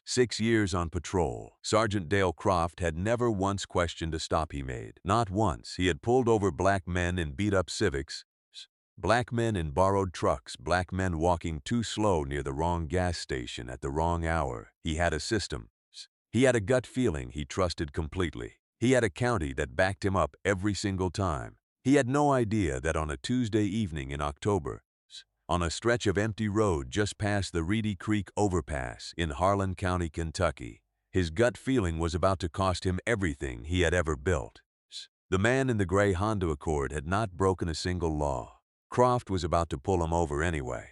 6 years on patrol. Sergeant Dale Croft had never once questioned a stop he made. Not once. He had pulled over black men in beat-up Civics, black men in borrowed trucks, black men walking too slow near the wrong gas station at the wrong hour. He had a system. He had a gut feeling he trusted completely. He had a county that backed him up every single time. He had no idea that on a Tuesday evening in October, on a stretch of empty road just past the Reedy Creek overpass in Harlan County, Kentucky, his gut feeling was about to cost him everything he had ever built. The man in the gray Honda Accord had not broken a single law. Croft was about to pull him over anyway.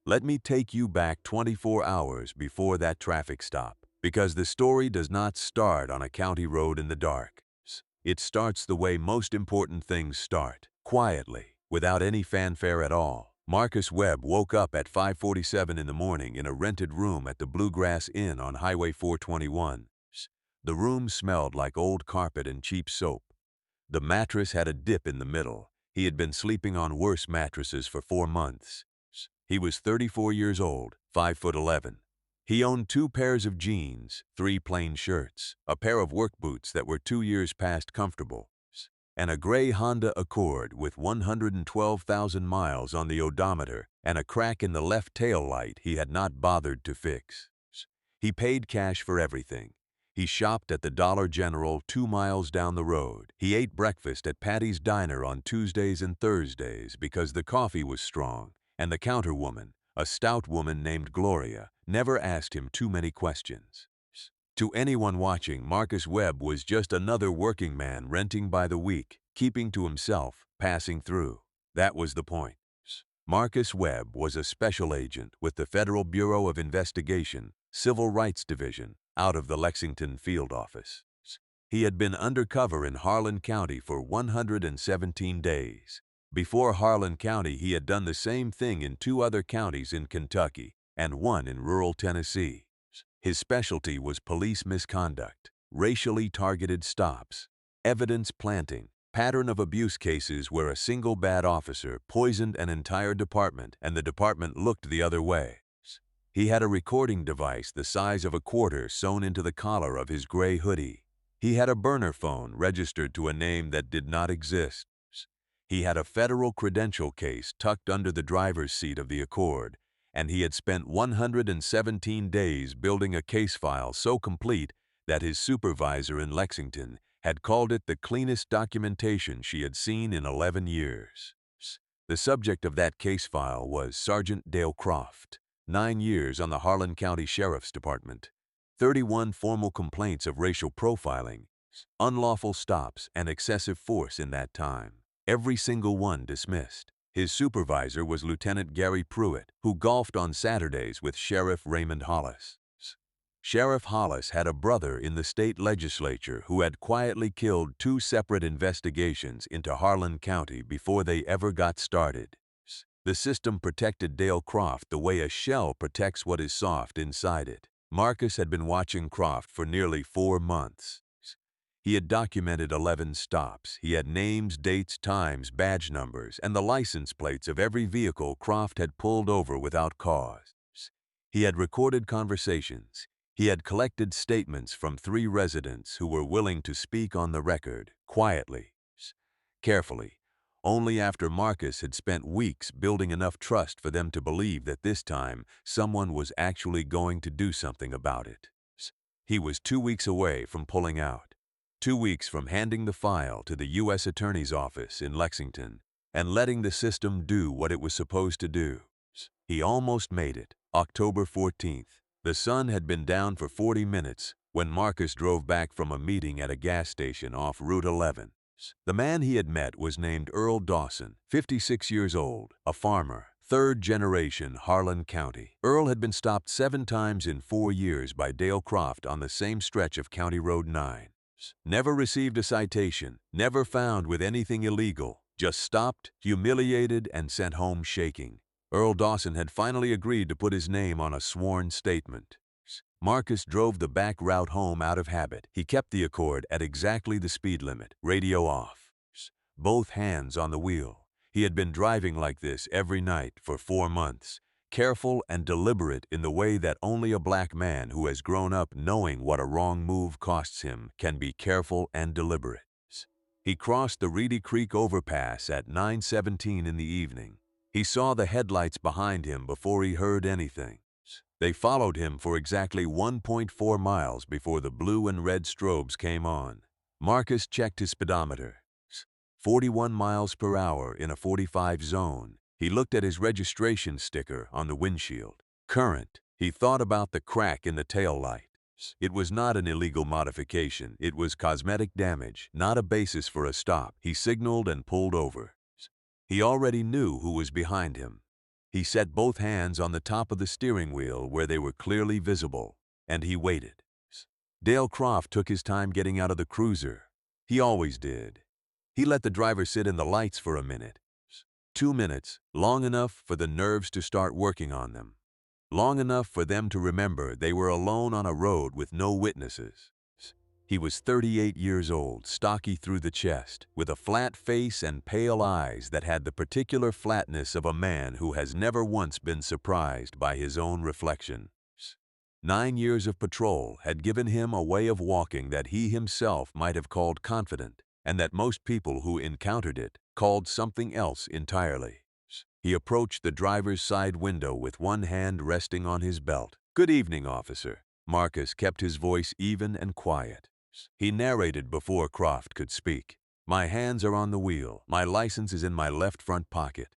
Let me take you back 24 hours before that traffic stop, because the story does not start on a county road in the dark. It starts the way most important things start, quietly, without any fanfare at all. Marcus Webb woke up at 5:47 in the morning in a rented room at the Bluegrass Inn on Highway 421. The room smelled like old carpet and cheap soap. The mattress had a dip in the middle. He had been sleeping on worse mattresses for 4 months. He was 34 years old, 5'11". He owned 2 pairs of jeans, 3 plain shirts, a pair of work boots that were 2 years past comfortable, and a gray Honda Accord with 112,000 miles on the odometer and a crack in the left tail light he had not bothered to fix. He paid cash for everything. He shopped at the Dollar General 2 miles down the road. He ate breakfast at Patty's Diner on Tuesdays and Thursdays because the coffee was strong, and the counterwoman, a stout woman named Gloria, never asked him too many questions. To anyone watching, Marcus Webb was just another working man renting by the week, keeping to himself, passing through. That was the point. Marcus Webb was a special agent with the Federal Bureau of Investigation, Civil Rights Division, out of the Lexington field office. He had been undercover in Harlan County for 117 days. Before Harlan County, he had done the same thing in 2 other counties in Kentucky and 1 in rural Tennessee. His specialty was police misconduct, racially targeted stops, evidence planting, pattern of abuse cases where a single bad officer poisoned an entire department and the department looked the other way. He had a recording device the size of a quarter sewn into the collar of his gray hoodie. He had a burner phone registered to a name that did not exist. He had a federal credential case tucked under the driver's seat of the Accord, and he had spent 117 days building a case file so complete that his supervisor in Lexington had called it the cleanest documentation she had seen in 11 years. The subject of that case file was Sergeant Dale Croft, 9 years on the Harlan County Sheriff's Department, 31 formal complaints of racial profiling, unlawful stops, and excessive force in that time. Every single one dismissed. His supervisor was Lieutenant Gary Pruitt, who golfed on Saturdays with Sheriff Raymond Hollis. Sheriff Hollis had a brother in the state legislature who had quietly killed 2 separate investigations into Harlan County before they ever got started. The system protected Dale Croft the way a shell protects what is soft inside it. Marcus had been watching Croft for nearly 4 months. He had documented 11 stops. He had names, dates, times, badge numbers, and the license plates of every vehicle Croft had pulled over without cause. He had recorded conversations. He had collected statements from 3 residents who were willing to speak on the record, quietly, carefully, only after Marcus had spent weeks building enough trust for them to believe that this time someone was actually going to do something about it. He was 2 weeks away from pulling out. 2 weeks from handing the file to the U.S. Attorney's Office in Lexington and letting the system do what it was supposed to do. He almost made it. October 14th. The sun had been down for 40 minutes when Marcus drove back from a meeting at a gas station off Route 11. The man he had met was named Earl Dawson, 56 years old, a farmer, 3rd generation Harlan County. Earl had been stopped 7 times in 4 years by Dale Croft on the same stretch of County Road 9. Never received a citation, never found with anything illegal, just stopped, humiliated, and sent home shaking. Earl Dawson had finally agreed to put his name on a sworn statement. Marcus drove the back route home out of habit. He kept the Accord at exactly the speed limit, radio off, both hands on the wheel. He had been driving like this every night for 4 months, careful and deliberate in the way that only a black man who has grown up knowing what a wrong move costs him can be careful and deliberate. He crossed the Reedy Creek overpass at 9:17 in the evening. He saw the headlights behind him before he heard anything. They followed him for exactly 1.4 miles before the blue and red strobes came on. Marcus checked his speedometer. 41 miles per hour in a 45 zone. He looked at his registration sticker on the windshield. Current. He thought about the crack in the tail light. It was not an illegal modification. It was cosmetic damage, not a basis for a stop. He signaled and pulled over. He already knew who was behind him. He set both hands on the top of the steering wheel where they were clearly visible, and he waited. Dale Croft took his time getting out of the cruiser. He always did. He let the driver sit in the lights for a minute. 2 minutes, long enough for the nerves to start working on them. Long enough for them to remember they were alone on a road with no witnesses. He was 38 years old, stocky through the chest, with a flat face and pale eyes that had the particular flatness of a man who has never once been surprised by his own reflection. 9 years of patrol had given him a way of walking that he himself might have called confident, and that most people who encountered it called something else entirely. He approached the driver's side window with one hand resting on his belt. "Good evening, officer." Marcus kept his voice even and quiet. He narrated before Croft could speak. "My hands are on the wheel. My license is in my left front pocket.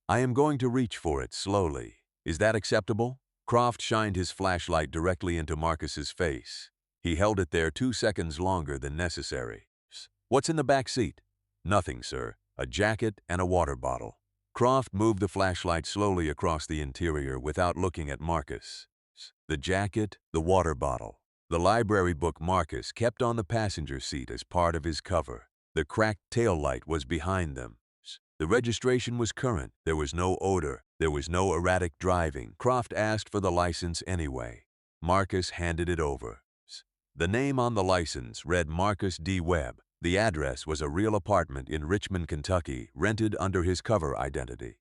I am going to reach for it slowly. Is that acceptable?" Croft shined his flashlight directly into Marcus's face. He held it there 2 seconds longer than necessary. "What's in the back seat?" "Nothing, sir. A jacket and a water bottle." Croft moved the flashlight slowly across the interior without looking at Marcus. The jacket, the water bottle. The library book Marcus kept on the passenger seat as part of his cover. The cracked tail light was behind them. The registration was current. There was no odor. There was no erratic driving. Croft asked for the license anyway. Marcus handed it over. The name on the license read Marcus D. Webb. The address was a real apartment in Richmond, Kentucky, rented under his cover identity.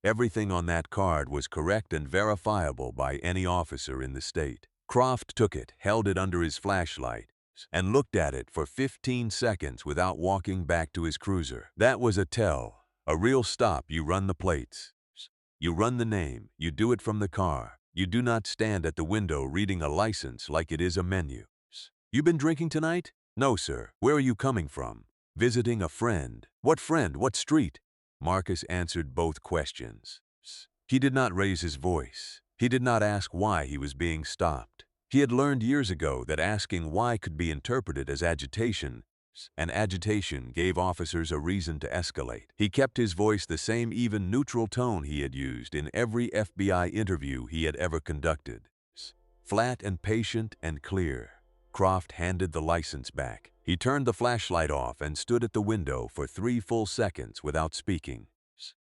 Everything on that card was correct and verifiable by any officer in the state. Croft took it, held it under his flashlight, and looked at it for 15 seconds without walking back to his cruiser. That was a tell. A real stop. You run the plates. You run the name. You do it from the car. You do not stand at the window reading a license like it is a menu. "You been drinking tonight?" "No, sir." "Where are you coming from?" "Visiting a friend." "What friend? What street?" Marcus answered both questions. He did not raise his voice. He did not ask why he was being stopped. He had learned years ago that asking why could be interpreted as agitation, and agitation gave officers a reason to escalate. He kept his voice the same even neutral tone he had used in every FBI interview he had ever conducted. Flat and patient and clear. Croft handed the license back. He turned the flashlight off and stood at the window for 3 full seconds without speaking.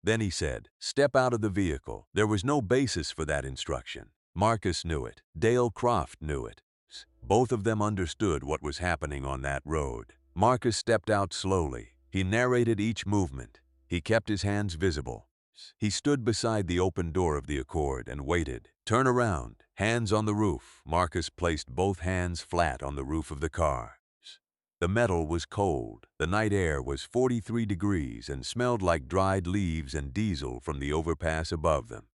Then he said, "Step out of the vehicle." There was no basis for that instruction. Marcus knew it. Dale Croft knew it. Both of them understood what was happening on that road. Marcus stepped out slowly. He narrated each movement. He kept his hands visible. He stood beside the open door of the Accord and waited. "Turn around." Hands on the roof. Marcus placed both hands flat on the roof of the car. The metal was cold. The night air was 43 degrees and smelled like dried leaves and diesel from the overpass above them.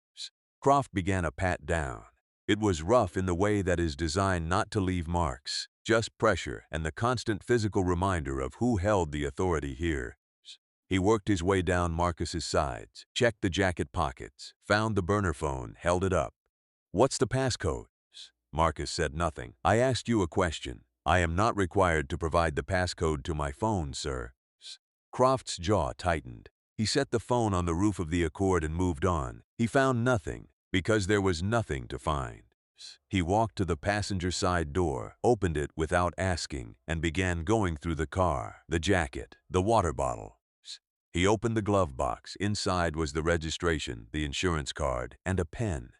Croft began a pat down. It was rough in the way that is designed not to leave marks, just pressure and the constant physical reminder of who held the authority here. He worked his way down Marcus's sides, checked the jacket pockets, found the burner phone, held it up. "What's the passcode?" Marcus said nothing. "I asked you a question. I am not required to provide the passcode to my phone, sir." Croft's jaw tightened. He set the phone on the roof of the Accord and moved on. He found nothing, because there was nothing to find. He walked to the passenger side door, opened it without asking, and began going through the car, the jacket, the water bottle. He opened the glove box. Inside was the registration, the insurance card, and a pen.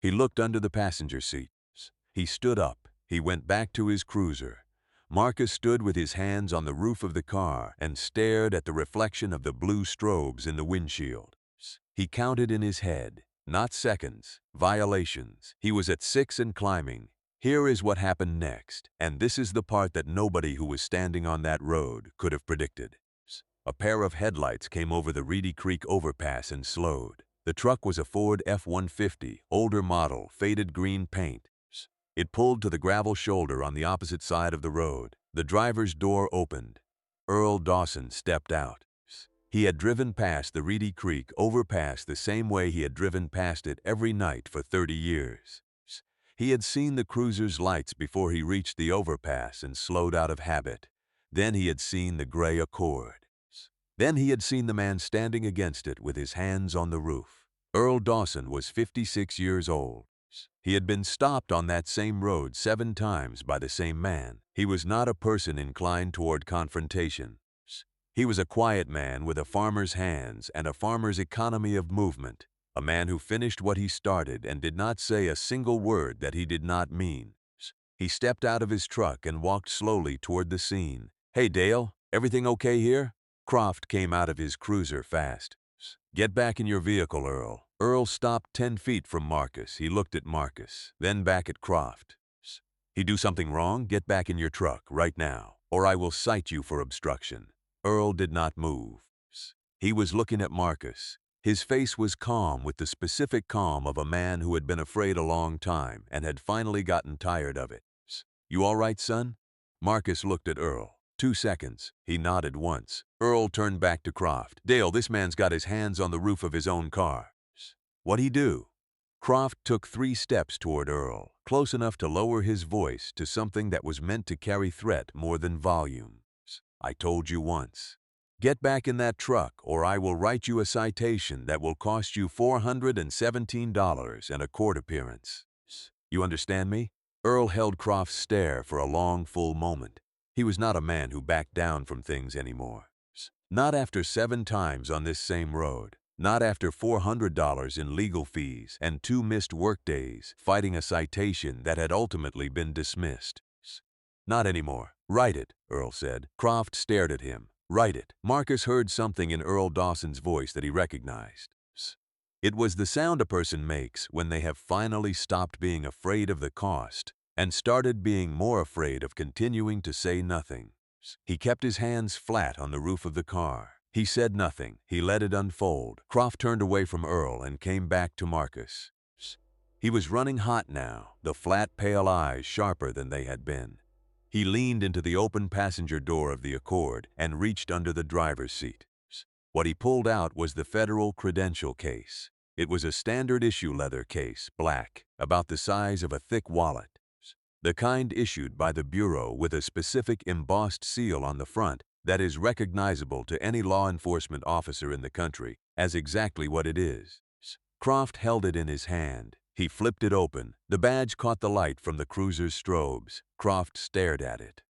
He looked under the passenger seat. He stood up. He went back to his cruiser. Marcus stood with his hands on the roof of the car and stared at the reflection of the blue strobes in the windshield. He counted in his head. Not seconds. Violations. He was at 6 and climbing. Here is what happened next, and this is the part that nobody who was standing on that road could have predicted. A pair of headlights came over the Reedy Creek overpass and slowed. The truck was a Ford F-150, older model, faded green paint. It pulled to the gravel shoulder on the opposite side of the road. The driver's door opened. Earl Dawson stepped out. He had driven past the Reedy Creek overpass the same way he had driven past it every night for 30 years. He had seen the cruiser's lights before he reached the overpass and slowed out of habit. Then he had seen the gray Accord. Then he had seen the man standing against it with his hands on the roof. Earl Dawson was 56 years old. He had been stopped on that same road 7 times by the same man. He was not a person inclined toward confrontation. He was a quiet man with a farmer's hands and a farmer's economy of movement. A man who finished what he started and did not say a single word that he did not mean. He stepped out of his truck and walked slowly toward the scene. "Hey, Dale, everything okay here?" Croft came out of his cruiser fast. "Get back in your vehicle, Earl." Earl stopped 10 feet from Marcus. He looked at Marcus, then back at Croft. "He do something wrong? Get back in your truck right now, or I will cite you for obstruction." Earl did not move. He was looking at Marcus. His face was calm with the specific calm of a man who had been afraid a long time and had finally gotten tired of it. "You all right, son?" Marcus looked at Earl. 2 seconds. He nodded once. Earl turned back to Croft. "Dale, this man's got his hands on the roof of his own car." "What'd he do?" Croft took 3 steps toward Earl, close enough to lower his voice to something that was meant to carry threat more than volume. "I told you once. Get back in that truck or I will write you a citation that will cost you $417 and a court appearance. You understand me?" Earl held Croft's stare for a long, full moment. He was not a man who backed down from things anymore. Not after 7 times on this same road. Not after $400 in legal fees and 2 missed workdays fighting a citation that had ultimately been dismissed. "Not anymore." "Write it," Earl said. Croft stared at him. "Write it." Marcus heard something in Earl Dawson's voice that he recognized. It was the sound a person makes when they have finally stopped being afraid of the cost and started being more afraid of continuing to say nothing. He kept his hands flat on the roof of the car. He said nothing. He let it unfold. Croft turned away from Earl and came back to Marcus. He was running hot now, the flat, pale eyes sharper than they had been. He leaned into the open passenger door of the Accord and reached under the driver's seat. What he pulled out was the federal credential case. It was a standard issue leather case, black, about the size of a thick wallet. The kind issued by the Bureau with a specific embossed seal on the front that is recognizable to any law enforcement officer in the country as exactly what it is. Croft held it in his hand. He flipped it open. The badge caught the light from the cruiser's strobes. Croft stared at it.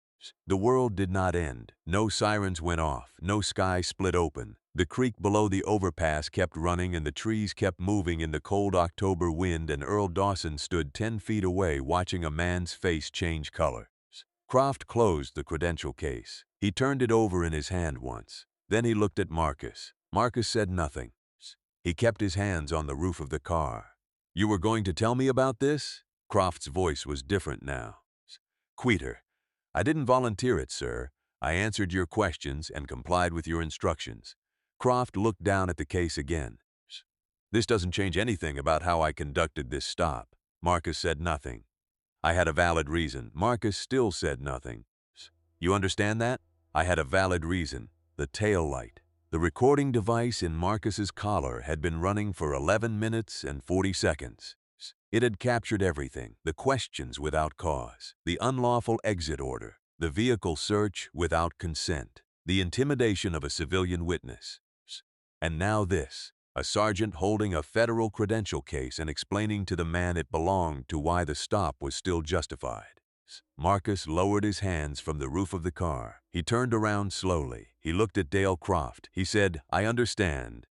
The world did not end. No sirens went off. No sky split open. The creek below the overpass kept running and the trees kept moving in the cold October wind, and Earl Dawson stood 10 feet away watching a man's face change color. Croft closed the credential case. He turned it over in his hand once. Then he looked at Marcus. Marcus said nothing. He kept his hands on the roof of the car. "You were going to tell me about this?" Croft's voice was different now. "Quieter. I didn't volunteer it, sir. I answered your questions and complied with your instructions." Croft looked down at the case again. "This doesn't change anything about how I conducted this stop." Marcus said nothing. "I had a valid reason." Marcus still said nothing. "You understand that? I had a valid reason. The tail light." The recording device in Marcus's collar had been running for 11 minutes and 40 seconds. It had captured everything: the questions without cause, the unlawful exit order, the vehicle search without consent, the intimidation of a civilian witness. And now this, a sergeant holding a federal credential case and explaining to the man it belonged to why the stop was still justified. Marcus lowered his hands from the roof of the car. He turned around slowly. He looked at Dale Croft. He said, "I understand."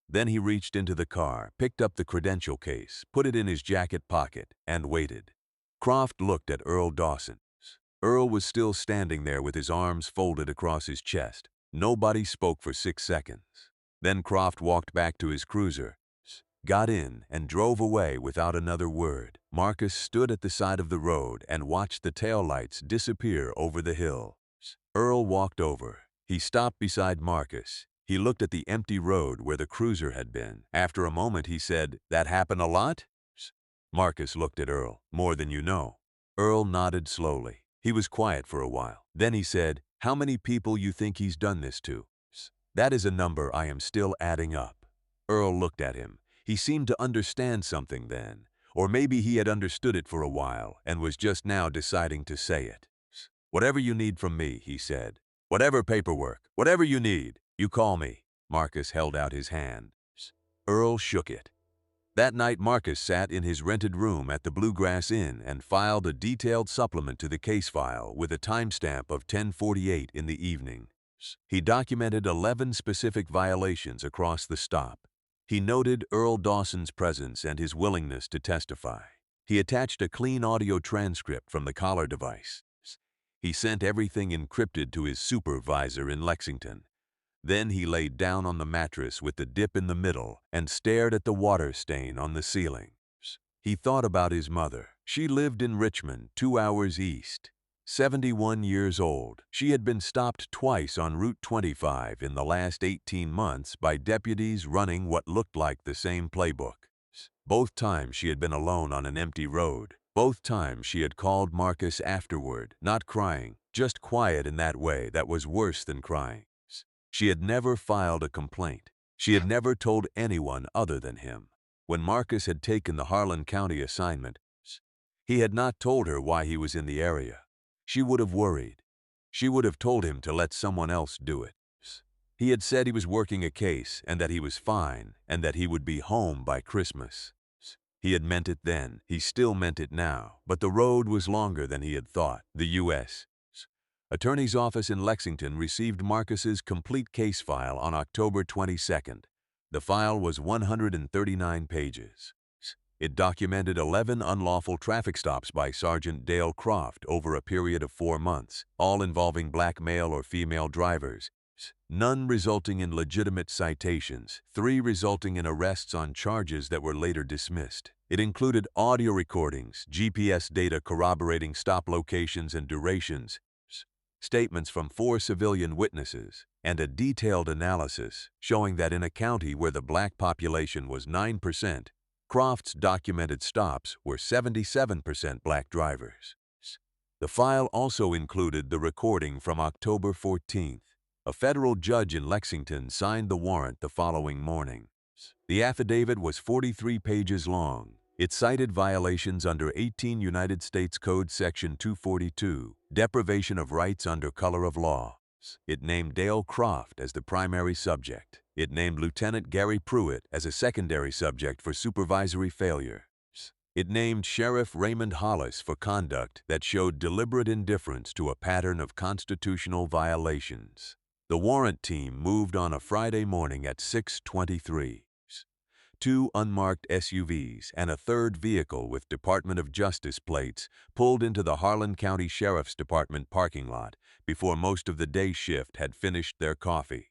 Then he reached into the car, picked up the credential case, put it in his jacket pocket, and waited. Croft looked at Earl Dawson. Earl was still standing there with his arms folded across his chest. Nobody spoke for 6 seconds. Then Croft walked back to his cruiser. got in, and drove away without another word. Marcus stood at the side of the road and watched the taillights disappear over the hill. Earl walked over. He stopped beside Marcus. He looked at the empty road where the cruiser had been. After a moment, he said, "That happen a lot?" Marcus looked at Earl. "More than you know." Earl nodded slowly. He was quiet for a while. Then he said, "How many people you think he's done this to?" "That is a number I am still adding up." Earl looked at him. He seemed to understand something then, or maybe he had understood it for a while and was just now deciding to say it. "Whatever you need from me," he said. "Whatever paperwork, whatever you need, you call me." Marcus held out his hand. Earl shook it. That night, Marcus sat in his rented room at the Bluegrass Inn and filed a detailed supplement to the case file with a timestamp of 10:48 in the evening. He documented 11 specific violations across the stop. He noted Earl Dawson's presence and his willingness to testify. He attached a clean audio transcript from the collar device. He sent everything encrypted to his supervisor in Lexington. Then he laid down on the mattress with the dip in the middle and stared at the water stain on the ceiling. He thought about his mother. She lived in Richmond, 2 hours east. 71 years old. She had been stopped twice on Route 25 in the last 18 months by deputies running what looked like the same playbook. Both times she had been alone on an empty road. Both times she had called Marcus afterward, not crying, just quiet in that way that was worse than crying. She had never filed a complaint. She had never told anyone other than him. When Marcus had taken the Harlan County assignment, he had not told her why he was in the area. She would have worried. She would have told him to let someone else do it. He had said he was working a case and that he was fine and that he would be home by Christmas. He had meant it then. He still meant it now. But the road was longer than he had thought. The U.S. Attorney's office in Lexington received Marcus's complete case file on October 22nd. The file was 139 pages. It documented 11 unlawful traffic stops by Sergeant Dale Croft over a period of 4 months, all involving black male or female drivers, none resulting in legitimate citations, 3 resulting in arrests on charges that were later dismissed. It included audio recordings, GPS data corroborating stop locations and durations, statements from 4 civilian witnesses, and a detailed analysis showing that in a county where the black population was 9%, Croft's documented stops were 77% black drivers. The file also included the recording from October 14th. A federal judge in Lexington signed the warrant the following morning. The affidavit was 43 pages long. It cited violations under 18 United States Code Section 242, deprivation of rights under color of law. It named Dale Croft as the primary subject. It named Lieutenant Gary Pruitt as a secondary subject for supervisory failure. It named Sheriff Raymond Hollis for conduct that showed deliberate indifference to a pattern of constitutional violations. The warrant team moved on a Friday morning at 6:23. 2 unmarked SUVs and a third vehicle with Department of Justice plates pulled into the Harlan County Sheriff's Department parking lot before most of the day shift had finished their coffee.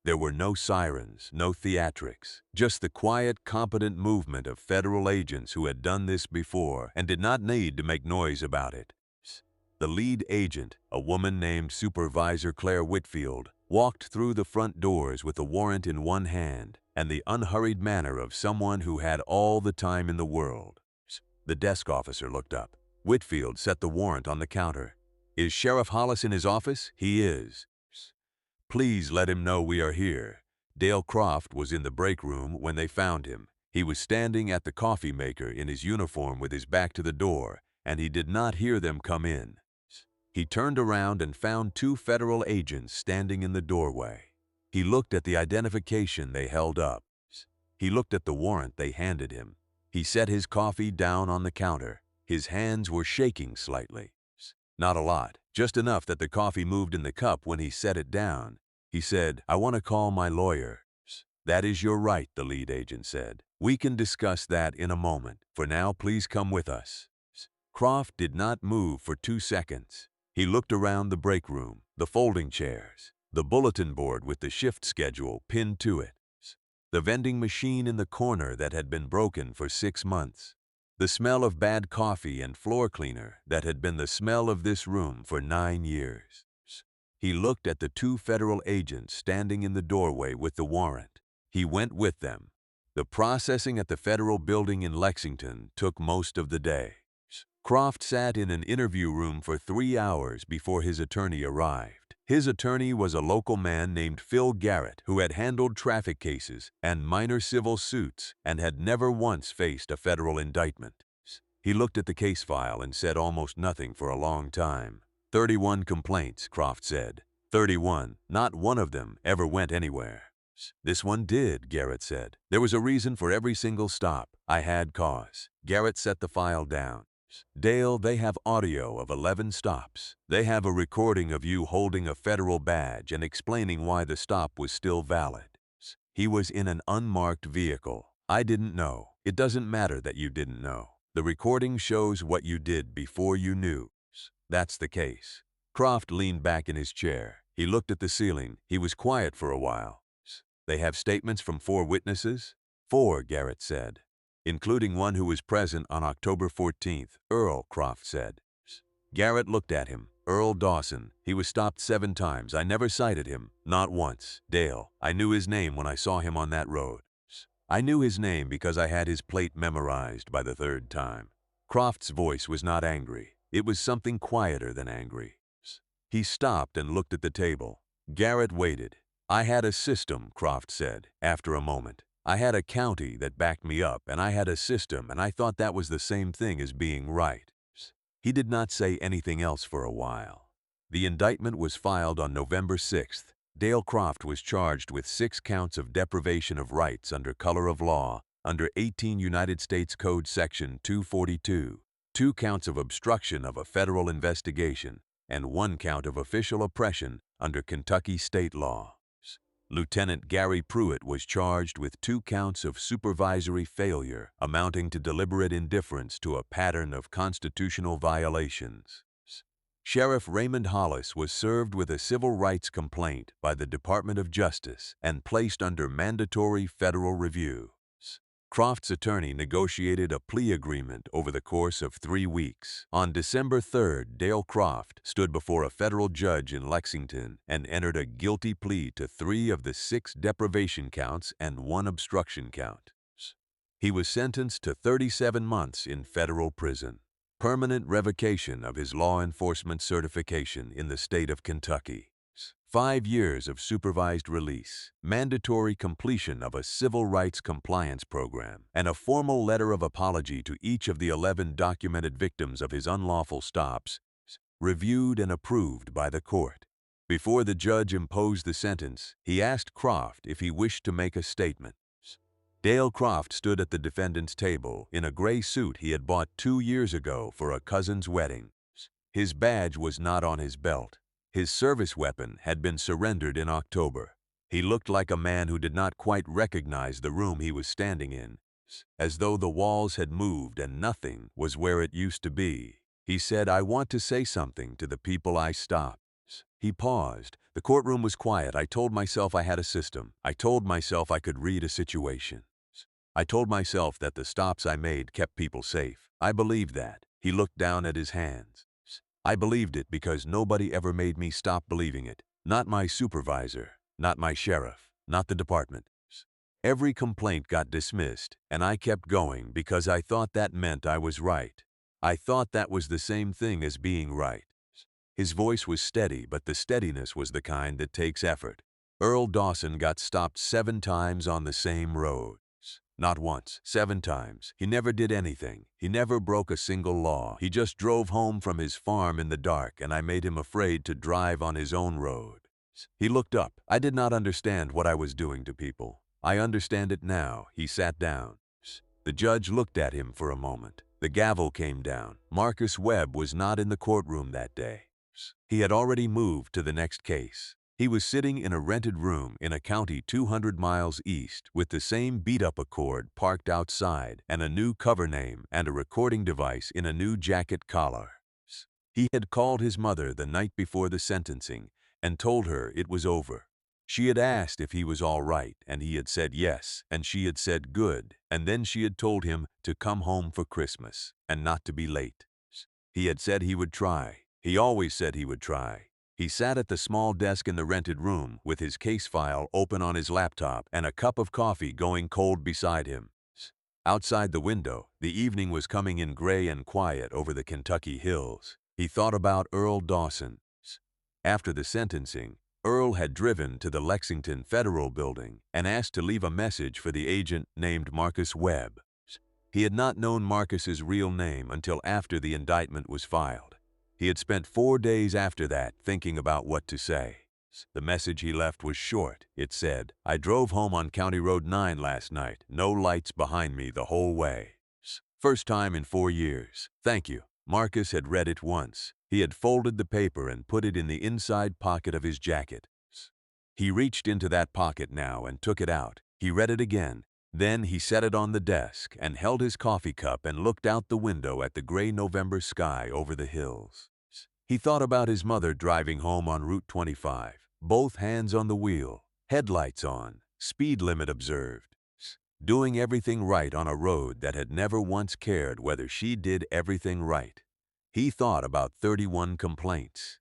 There were no sirens, no theatrics, just the quiet, competent movement of federal agents who had done this before and did not need to make noise about it. The lead agent, a woman named Supervisor Claire Whitfield, walked through the front doors with a warrant in one hand and the unhurried manner of someone who had all the time in the world. The desk officer looked up. Whitfield set the warrant on the counter. "Is Sheriff Hollis in his office?" "He is." "Please let him know we are here." Dale Croft was in the break room when they found him. He was standing at the coffee maker in his uniform with his back to the door, and he did not hear them come in. He turned around and found 2 federal agents standing in the doorway. He looked at the identification they held up. He looked at the warrant they handed him. He set his coffee down on the counter. His hands were shaking slightly. Not a lot, just enough that the coffee moved in the cup when he set it down. He said, "I want to call my lawyer." "That is your right," the lead agent said. "We can discuss that in a moment. For now, please come with us." Croft did not move for 2 seconds. He looked around the break room, the folding chairs, the bulletin board with the shift schedule pinned to it. The vending machine in the corner that had been broken for 6 months. The smell of bad coffee and floor cleaner that had been the smell of this room for 9 years. He looked at the 2 federal agents standing in the doorway with the warrant. He went with them. The processing at the federal building in Lexington took most of the day. Croft sat in an interview room for 3 hours before his attorney arrived. His attorney was a local man named Phil Garrett who had handled traffic cases and minor civil suits and had never once faced a federal indictment. He looked at the case file and said almost nothing for a long time. 31 complaints, Croft said. 31. Not one of them ever went anywhere. This one did, Garrett said. There was a reason for every single stop. I had cause. Garrett set the file down. Dale, they have audio of 11 stops. They have a recording of you holding a federal badge and explaining why the stop was still valid. He was in an unmarked vehicle. I didn't know. It doesn't matter that you didn't know. The recording shows what you did before you knew. That's the case. Croft leaned back in his chair. He looked at the ceiling. He was quiet for a while. They have statements from 4 witnesses? 4, Garrett said. Including one who was present on October 14th, Earl, Croft said. Garrett looked at him. Earl Dawson. He was stopped 7 times. I never cited him. Not once. Dale. I knew his name when I saw him on that road. I knew his name because I had his plate memorized by the 3rd time. Croft's voice was not angry. It was something quieter than angry. He stopped and looked at the table. Garrett waited. I had a system, Croft said, after a moment. I had a county that backed me up, and I had a system, and I thought that was the same thing as being right. He did not say anything else for a while. The indictment was filed on November 6th. Dale Croft was charged with 6 counts of deprivation of rights under color of law, under 18 United States Code Section 242, 2 counts of obstruction of a federal investigation, and 1 count of official oppression under Kentucky state law. Lieutenant Gary Pruitt was charged with 2 counts of supervisory failure amounting to deliberate indifference to a pattern of constitutional violations. Sheriff Raymond Hollis was served with a civil rights complaint by the Department of Justice and placed under mandatory federal review. Croft's attorney negotiated a plea agreement over the course of 3 weeks. On December 3rd, Dale Croft stood before a federal judge in Lexington and entered a guilty plea to 3 of the 6 deprivation counts and 1 obstruction count. He was sentenced to 37 months in federal prison, permanent revocation of his law enforcement certification in the state of Kentucky, 5 years of supervised release, mandatory completion of a civil rights compliance program, and a formal letter of apology to each of the 11 documented victims of his unlawful stops, reviewed and approved by the court. Before the judge imposed the sentence, he asked Croft if he wished to make a statement. Dale Croft stood at the defendant's table in a gray suit he had bought 2 years ago for a cousin's wedding. His badge was not on his belt. His service weapon had been surrendered in October. He looked like a man who did not quite recognize the room he was standing in, as though the walls had moved and nothing was where it used to be. He said, "I want to say something to the people I stopped." He paused. The courtroom was quiet. I told myself I had a system. I told myself I could read a situation. I told myself that the stops I made kept people safe. I believed that. He looked down at his hands. I believed it because nobody ever made me stop believing it. Not my supervisor, not my sheriff, not the department. Every complaint got dismissed, and I kept going because I thought that meant I was right. I thought that was the same thing as being right. His voice was steady, but the steadiness was the kind that takes effort. Earl Dawson got stopped 7 times on the same road. Not once, 7 times. He never did anything. He never broke a single law. He just drove home from his farm in the dark, and I made him afraid to drive on his own road. He looked up. I did not understand what I was doing to people. I understand it now. He sat down. The judge looked at him for a moment. The gavel came down. Marcus Webb was not in the courtroom that day. He had already moved to the next case. He was sitting in a rented room in a county 200 miles east with the same beat-up Accord parked outside and a new cover name and a recording device in a new jacket collar. He had called his mother the night before the sentencing and told her it was over. She had asked if he was all right, and he had said yes, and she had said good, and then she had told him to come home for Christmas, and not to be late. He had said he would try. He always said he would try. He sat at the small desk in the rented room with his case file open on his laptop and a cup of coffee going cold beside him. Outside the window, the evening was coming in gray and quiet over the Kentucky hills. He thought about Earl Dawson. After the sentencing, Earl had driven to the Lexington Federal Building and asked to leave a message for the agent named Marcus Webb. He had not known Marcus's real name until after the indictment was filed. He had spent 4 days after that thinking about what to say. The message he left was short. It said, "I drove home on County Road 9 last night, no lights behind me the whole way. First time in 4 years. Thank you." Marcus had read it once. He had folded the paper and put it in the inside pocket of his jacket. He reached into that pocket now and took it out. He read it again. Then he set it on the desk and held his coffee cup and looked out the window at the gray November sky over the hills. He thought about his mother driving home on Route 25, both hands on the wheel, headlights on, speed limit observed, doing everything right on a road that had never once cared whether she did everything right. He thought about 31 complaints.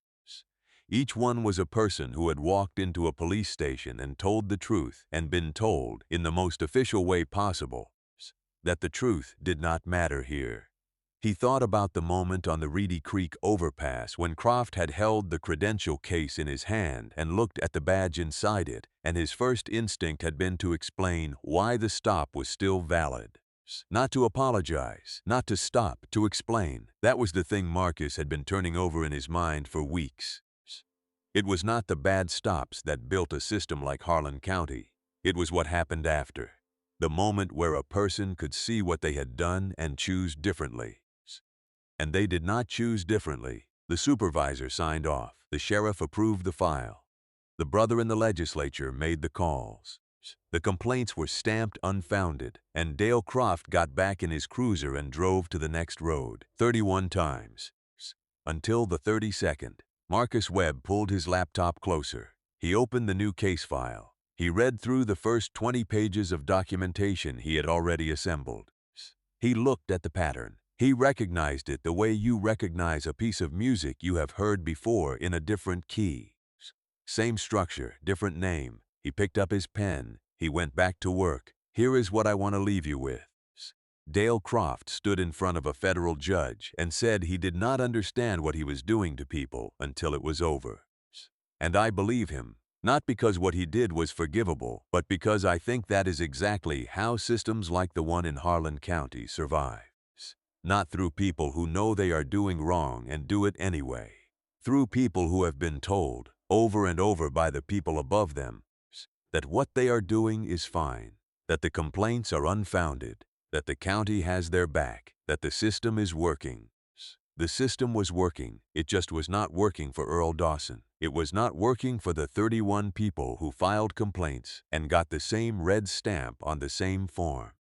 Each one was a person who had walked into a police station and told the truth and been told, in the most official way possible, that the truth did not matter here. He thought about the moment on the Reedy Creek overpass when Croft had held the credential case in his hand and looked at the badge inside it, and his first instinct had been to explain why the stop was still valid. Not to apologize, not to stop, to explain. That was the thing Marcus had been turning over in his mind for weeks. It was not the bad stops that built a system like Harlan County. It was what happened after. The moment where a person could see what they had done and choose differently. And they did not choose differently. The supervisor signed off. The sheriff approved the file. The brother in the legislature made the calls. The complaints were stamped unfounded, and Dale Croft got back in his cruiser and drove to the next road 31 times. Until the 32nd, Marcus Webb pulled his laptop closer. He opened the new case file. He read through the first 20 pages of documentation he had already assembled. He looked at the pattern. He recognized it the way you recognize a piece of music you have heard before in a different key. Same structure, different name. He picked up his pen. He went back to work. Here is what I want to leave you with. Dale Croft stood in front of a federal judge and said he did not understand what he was doing to people until it was over. And I believe him, not because what he did was forgivable, but because I think that is exactly how systems like the one in Harlan County survive. Not through people who know they are doing wrong and do it anyway. Through people who have been told, over and over by the people above them, that what they are doing is fine, that the complaints are unfounded, that the county has their back, that the system is working. The system was working, it just was not working for Earl Dawson. It was not working for the 31 people who filed complaints and got the same red stamp on the same forms.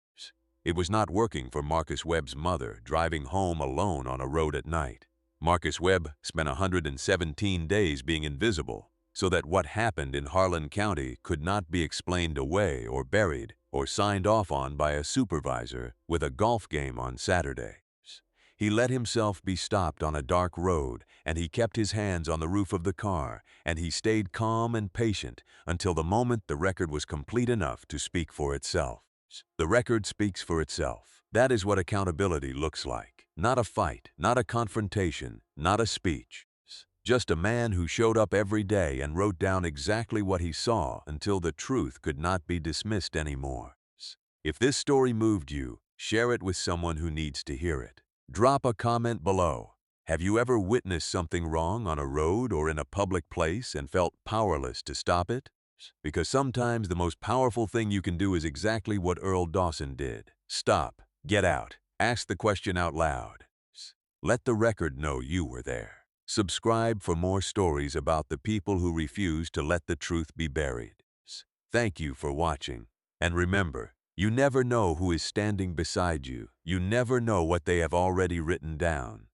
It was not working for Marcus Webb's mother driving home alone on a road at night. Marcus Webb spent 117 days being invisible, so that what happened in Harlan County could not be explained away or buried or signed off on by a supervisor with a golf game on Saturday. He let himself be stopped on a dark road, and he kept his hands on the roof of the car, and he stayed calm and patient until the moment the record was complete enough to speak for itself. The record speaks for itself. That is what accountability looks like. Not a fight, not a confrontation, not a speech. Just a man who showed up every day and wrote down exactly what he saw until the truth could not be dismissed anymore. If this story moved you, share it with someone who needs to hear it. Drop a comment below. Have you ever witnessed something wrong on a road or in a public place and felt powerless to stop it? Because sometimes the most powerful thing you can do is exactly what Earl Dawson did. Stop, get out, ask the question out loud. Let the record know you were there. Subscribe for more stories about the people who refuse to let the truth be buried. Thank you for watching. And remember, you never know who is standing beside you. You never know what they have already written down.